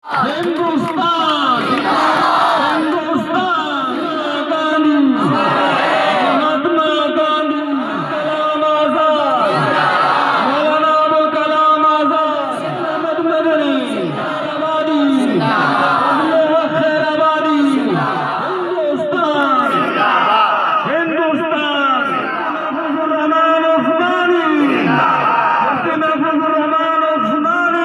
हिंदुस्तान हिंदुस्तान गांधी महात्मा गांधी कलाम आजाद मौलाना अबुल कलाम आजाद अहमद मदनी आबादी आबादी हिंदुस्तान हिंदुस्तान महफूजुर रहमान उस्मानी मुफ्ती महफूजुर रहमान उस्मानी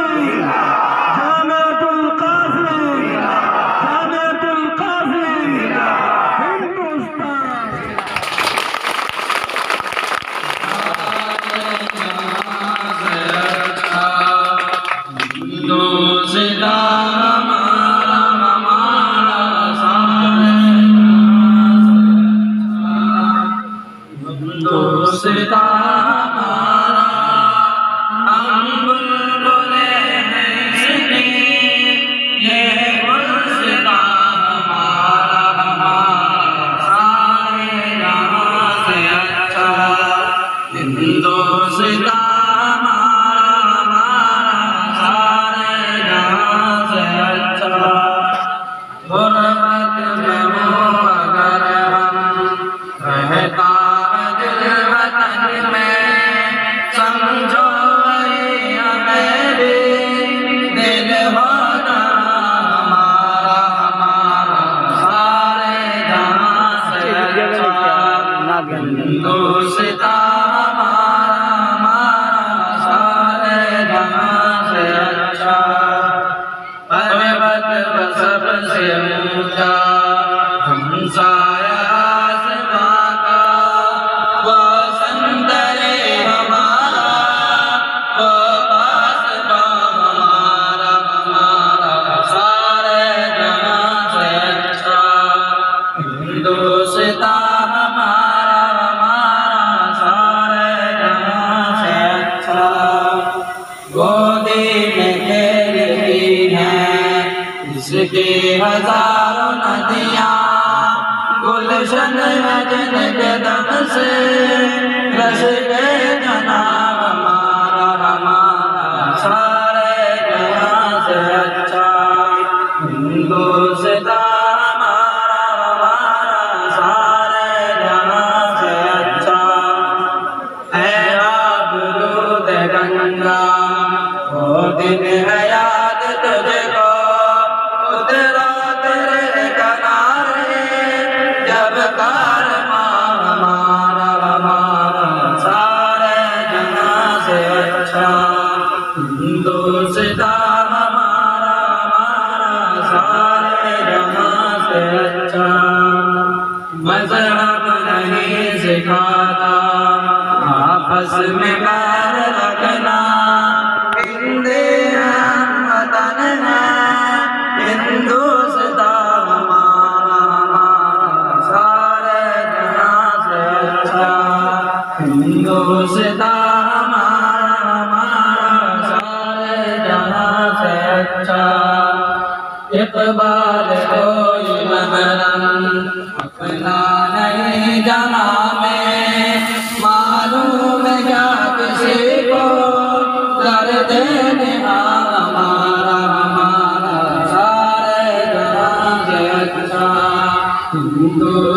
हजारों नदियाँ गुलशन में जिनके दम से रस गए जनाब हमारा हमारा सारे जहाँ से अच्छा हिंदुस्तान हमारा हमारा सारे जहाँ से अच्छा है आबरूद गंगा वो दिन है याद तुझको हिंदुस्तान हमारा हमारा सारे जहाँ से अच्छा मजहब नहीं सिखाता आपस में बैर रखना हिंदे वतन है हिंदुस्तान हमारा हमारा सारे जहाँ से अच्छा हिंदुस्तान इक़बाल कोई महरम अपना नहीं जाना में मालूम क्या किसी को दर्द हमारा हमारा सारे जहाँ से अच्छा हिंदू